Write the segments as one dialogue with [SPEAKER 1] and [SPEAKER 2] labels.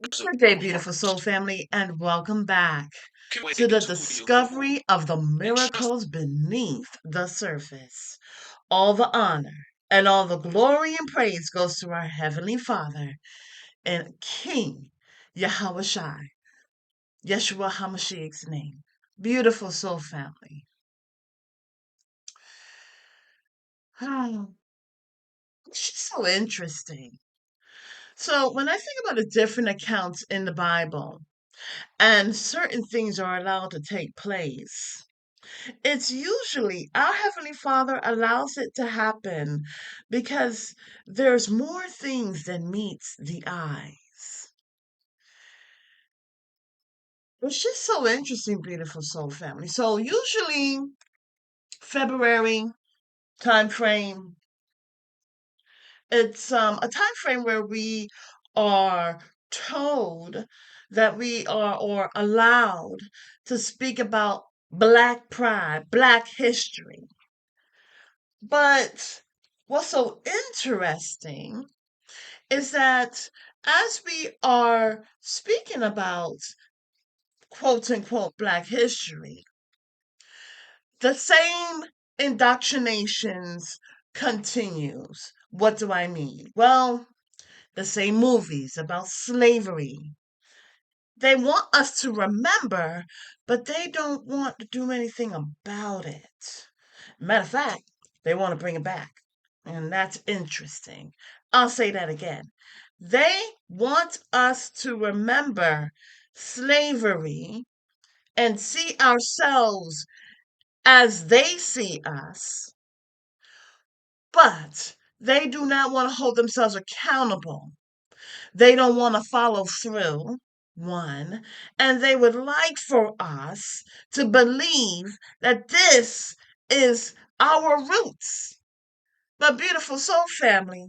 [SPEAKER 1] Good day, beautiful soul family, and welcome back to the discovery of the miracles beneath the surface. All the honor and all the glory and praise goes to our Heavenly Father and King Yahweh Shai, Yeshua HaMashiach's name. Beautiful soul family. It's just so interesting. So, when I think about the different accounts in the Bible, and certain things are allowed to take place, it's usually our Heavenly Father allows it to happen because there's more things than meets the eyes. It's just so interesting, beautiful soul family. So usually February time frame, it's a time frame where we are told that we are or allowed to speak about Black pride, Black history. But what's so interesting is that as we are speaking about quote unquote Black history, the same indoctrinations continues. What do I mean? Well, the same movies about slavery. They want us to remember, but they don't want to do anything about it. Matter of fact, they want to bring it back. And that's interesting. I'll say that again. They want us to remember slavery and see ourselves as they see us, but they do not want to hold themselves accountable. They don't want to follow through, one, and they would like for us to believe that this is our roots. But, beautiful soul family,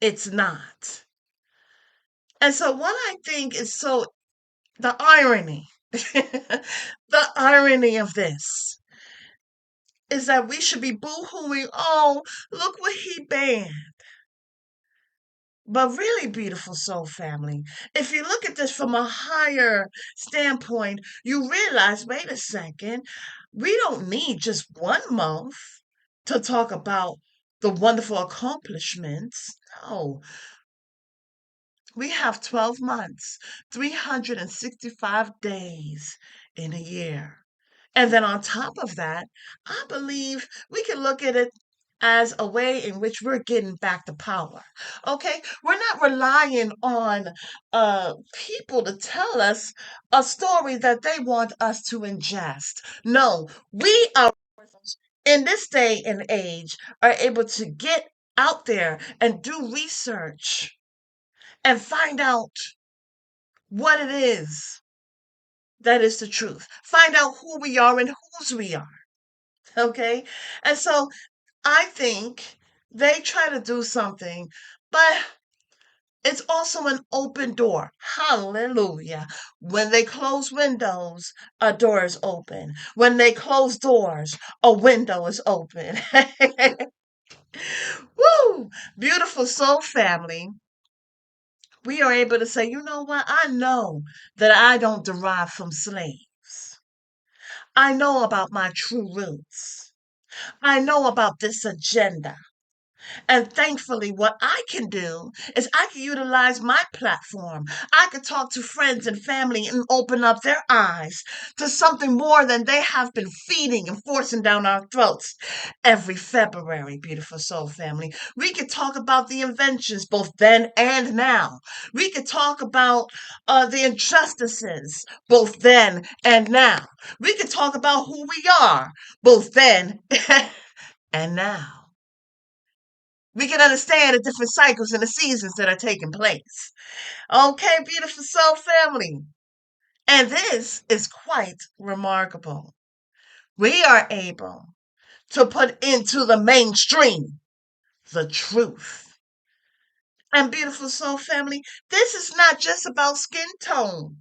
[SPEAKER 1] it's not. And so, what I think is the irony, the irony of this is that we should be boo-hooing, oh, look what he banned. But really, beautiful soul family, if you look at this from a higher standpoint, you realize, wait a second, we don't need just 1 month to talk about the wonderful accomplishments. No, we have 12 months, 365 days in a year. And then on top of that, I believe we can look at it as a way in which we're getting back to power. Okay? We're not relying on people to tell us a story that they want us to ingest. No, we are in this day and age are able to get out there and do research and find out what it is that is the truth. Find out who we are and whose we are. Okay? And so I think they try to do something, but it's also an open door. Hallelujah. When they close windows, a door is open. When they close doors, a window is open. Woo! Beautiful soul family. We are able to say, you know what? I know that I don't derive from slaves. I know about my true roots. I know about this agenda. And thankfully, what I can do is I can utilize my platform. I can talk to friends and family and open up their eyes to something more than they have been feeding and forcing down our throats every February, beautiful soul family. We could talk about the inventions both then and now. We could talk about the injustices both then and now. We could talk about who we are both then and now. We can understand the different cycles and the seasons that are taking place. Okay, beautiful soul family. And this is quite remarkable. We are able to put into the mainstream the truth. And beautiful soul family, this is not just about skin tone.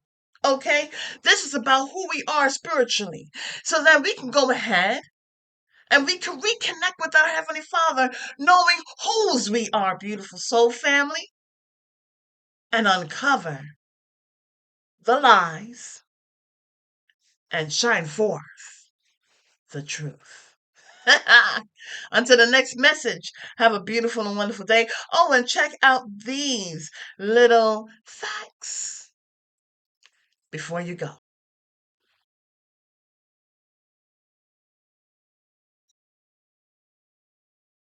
[SPEAKER 1] Okay? This is about who we are spiritually. So that we can go ahead and we can reconnect with our Heavenly Father, knowing whose we are, beautiful soul family. and uncover the lies and shine forth the truth. Until the next message, have a beautiful and wonderful day. Oh, and check out these little facts before you go.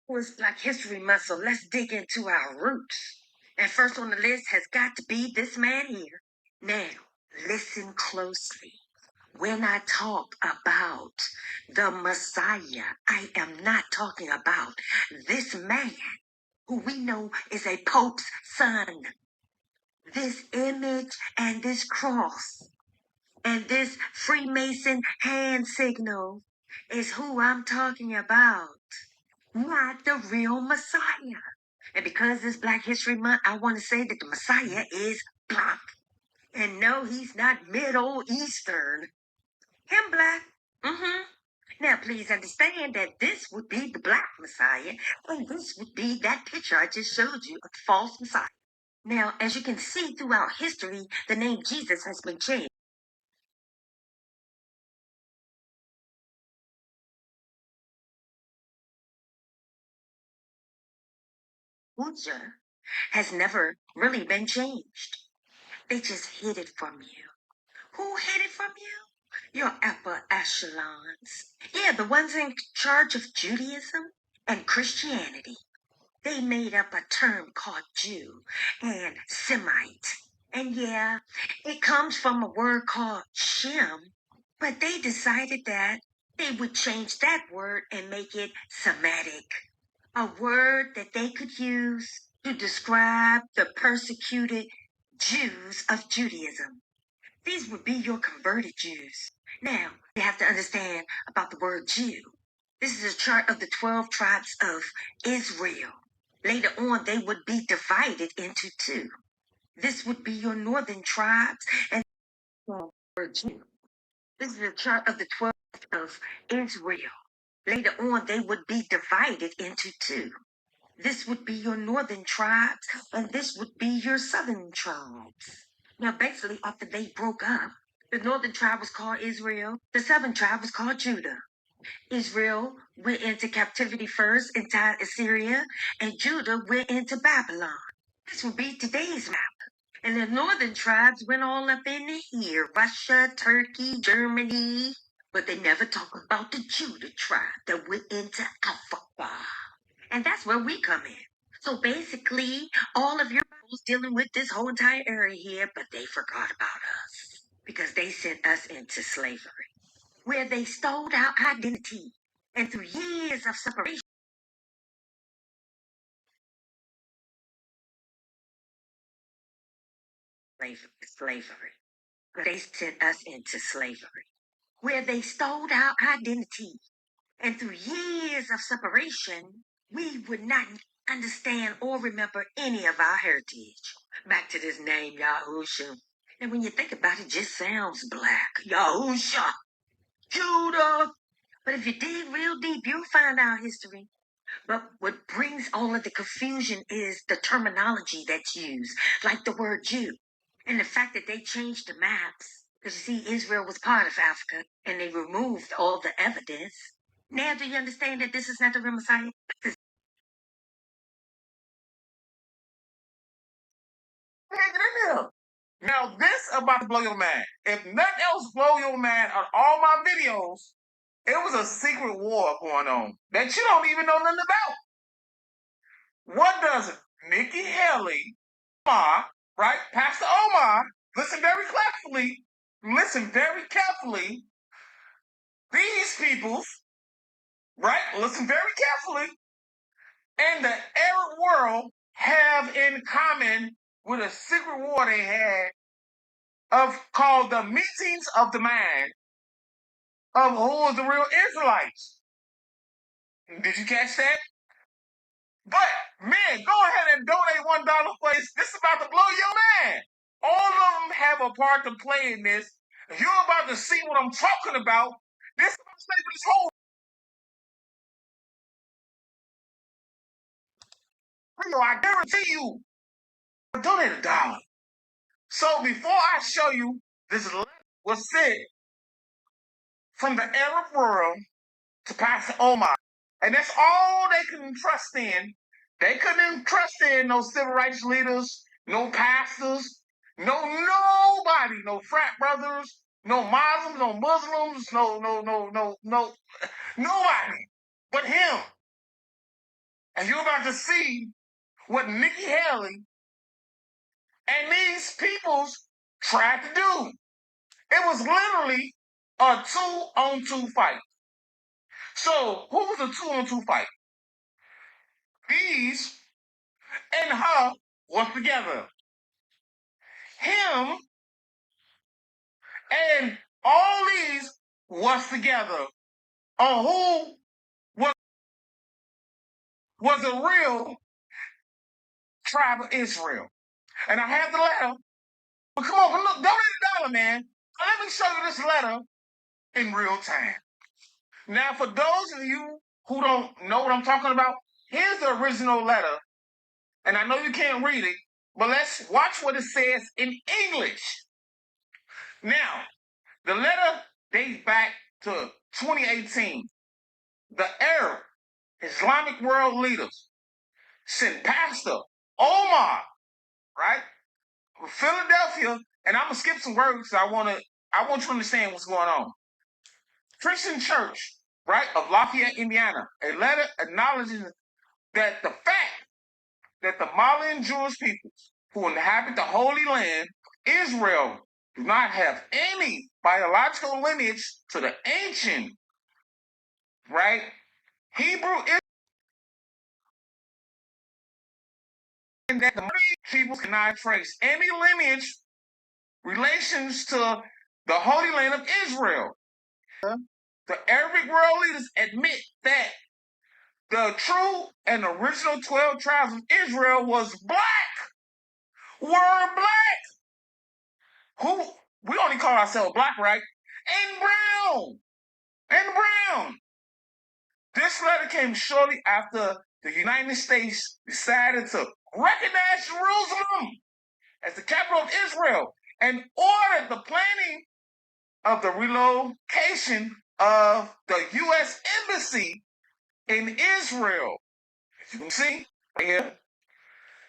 [SPEAKER 2] It's Black History Month, so let's dig into our roots. And first on the list has got to be this man here. Now, listen closely. When I talk about the Messiah, I am not talking about this man who we know is a Pope's son. This image and this cross and this Freemason hand signal is who I'm talking about, not the real Messiah. And because it's Black History Month, I want to say that the Messiah is black. And no, he's not Middle Eastern. Him black. Mm-hmm. Now, please understand that this would be the black Messiah, and this would be that picture I just showed you of the false Messiah. Now, as you can see throughout history, the name Jesus has been changed. Uja has never really been changed. They just hid it from you. Who hid it from you? Your upper echelons. Yeah, the ones in charge of Judaism and Christianity. They made up a term called Jew and Semite. And yeah, it comes from a word called Shem, but they decided that they would change that word and make it Semitic, a word that they could use to describe the persecuted Jews of Judaism. These would be your converted Jews. Now, you have to understand about the word Jew. This is a chart of the 12 tribes of Israel. Later on, they would be divided into two. This would be your northern tribes and the word Jew. This is a chart of the 12 of Israel. Later on, they would be divided into two. This would be your northern tribes, and this would be your southern tribes. Now, basically, after they broke up, the northern tribe was called Israel, the southern tribe was called Judah. Israel went into captivity first inside Assyria, and Judah went into Babylon. This would be today's map. And the northern tribes went all up in here, Russia, Turkey, Germany. But they never talk about the Judah tribe that went into Africa. And that's where we come in. So basically, all of your Bibles dealing with this whole entire area here, but they forgot about us because they sent us into slavery, where they stole our identity. And through years of separation, slavery, they sent us into slavery, where they stole our identity. And through years of separation, we would not understand or remember any of our heritage. Back to this name, Yahusha. And when you think about it, it just sounds black. Yahusha, Judah. But if you dig real deep, you'll find our history. But what brings all of the confusion is the terminology that's used, like the word Jew, and the fact that they changed the maps. Because you see, Israel was part of Africa, and they removed all the evidence. Now, do you understand that this is not the real Messiah?
[SPEAKER 3] Now this about to blow your mind. If nothing else blow your mind on all my videos, it was a secret war going on that you don't even know nothing about. What does Nikki Haley, Omar, right? Pastor Omar, listen very carefully. These peoples, right? Listen very carefully, and the Arab world have in common with a secret war they had of called the meetings of the mind of who was the real Israelites. Did you catch that? But man, go ahead and donate $1 for this. This is about to blow your mind. All of them have a part to play in this. You're about to see what I'm talking about. This is about to stay for this whole video. I guarantee you, donate $1. So before I show you, this letter was sent from the Arab world to Pastor Omar. And that's all they couldn't trust in. They couldn't trust in no civil rights leaders, no pastors, nobody, no frat brothers, no Muslims, nobody but him. And you're about to see what Nikki Haley and these peoples tried to do. It was literally a 2-on-2 fight. So who was a 2-on-2 fight? These and her was together. Him and all these was together on who was a real tribe of Israel. And I have the letter. But come on, look, donate $1, man. Let me show you this letter in real time. Now, for those of you who don't know what I'm talking about, here's the original letter. And I know you can't read it, but let's watch what it says in English. Now, the letter dates back to 2018. The Arab Islamic world leaders sent Pastor Omar, right, from Philadelphia, and I'm gonna skip some words because I want you to understand what's going on. Christian Church, right, of Lafayette, Indiana, a letter acknowledging that the fact that the Malian Jewish peoples who inhabit the Holy Land, Israel, do not have any biological lineage to the ancient, right, Hebrew Israel, and that the people cannot trace any lineage relations to the Holy Land of Israel. The Arabic world leaders admit that the true and original 12 tribes of Israel was black. Were black. Who we only call ourselves black, right? And brown. And brown. This letter came shortly after the United States decided to recognize Jerusalem as the capital of Israel and ordered the planning of the relocation of the U.S. Embassy in Israel. As you can see right here,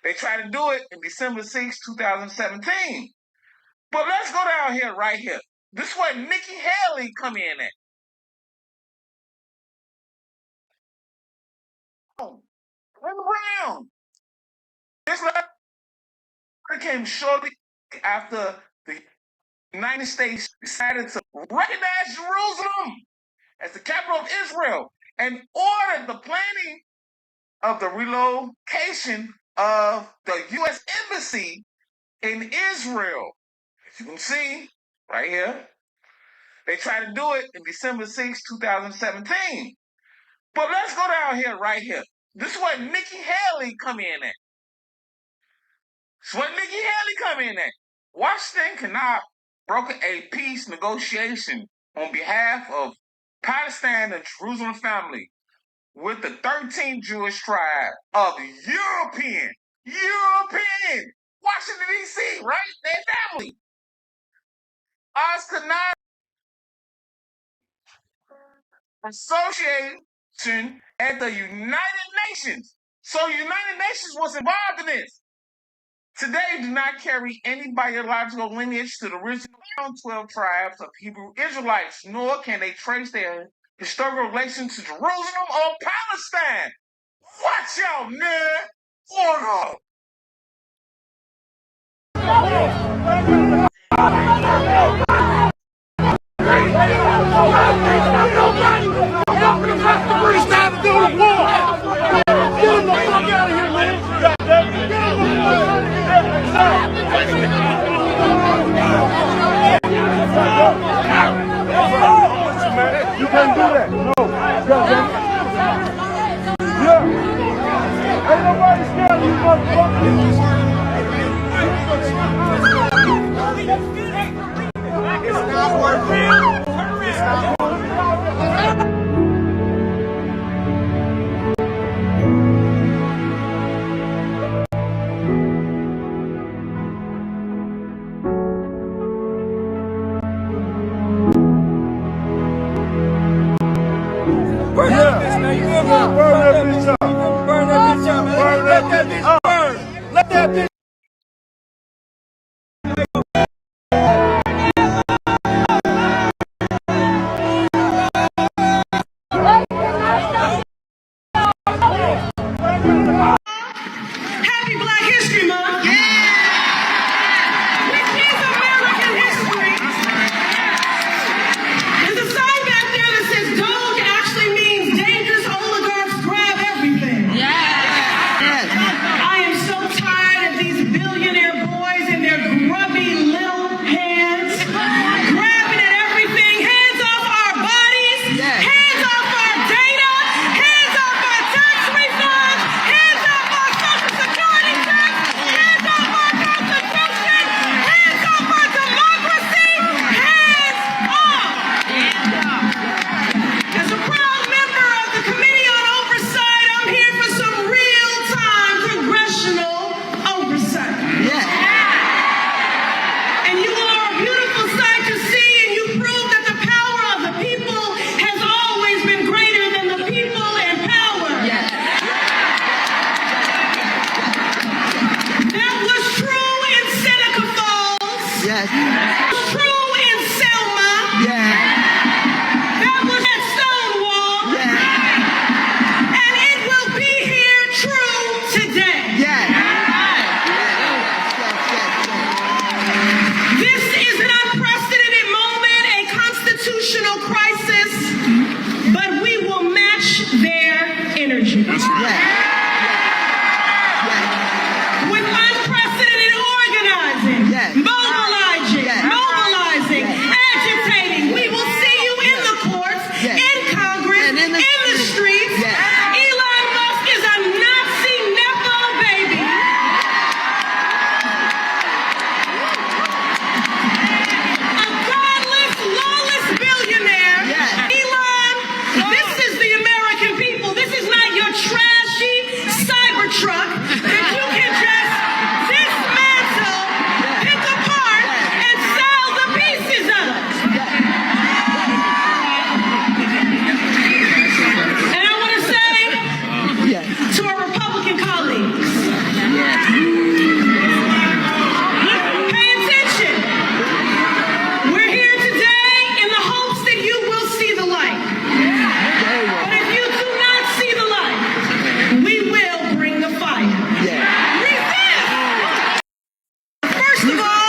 [SPEAKER 3] they tried to do it in December 6, 2017. But let's go down here, right here. This is where Nikki Haley come in at. Brown. This letter came shortly after the United States decided to recognize Jerusalem as the capital of Israel and ordered the planning of the relocation of the U.S. Embassy in Israel. As you can see right here, they tried to do it in December 6, 2017. But let's go down here, right here. This is where Nikki Haley come in at. This is where Nikki Haley come in at. Washington cannot broker a peace negotiation on behalf of Palestine and Jerusalem family with the 13 Jewish tribe of European, Washington, D.C., right? Their family. Us could not association at the United Nations. So United Nations was involved in this. Today do not carry any biological lineage to the original 12 tribes of Hebrew Israelites, nor can they trace their historical relation to Jerusalem or Palestine. Watch out, man! Order!
[SPEAKER 4] It's time to do the war! Get him the fuck out of here, man! You can't do that. No. Yeah. Ain't nobody scared of you, motherfucker. It's not working. It's not working.
[SPEAKER 2] billionaire boys in their grubby little hands, grabbing at everything. Hands off our bodies, hands off our data, hands off our tax refunds, hands off our social security checks, hands off our constitution, hands off our democracy, hands off. As a proud member of the Committee on Oversight, I'm here for some real-time congressional oversight. And you are a beautiful sight to see, and you prove that the power of the people has always been greater than the people in power. That was true in Seneca Falls. That was true in Selma. That was at Stonewall. And it will be here true today. This is an unprecedented moment, a constitutional crisis, but we will match their energy. With unprecedented organizing, mobilizing, agitating, we will see you in the courts, in Congress, in the streets. Elon Musk is a Nazi Nepo baby. A godless, lawless billionaire. Elon, this is the American people. This is not your trashy Cybertruck that you can just dismantle, pick apart, and sell the pieces of. And I want to say to our Republican colleagues, pay attention. We're here today in the hopes that you will see the light. But if you do not see the light, we will bring the fire. Resist! First of all,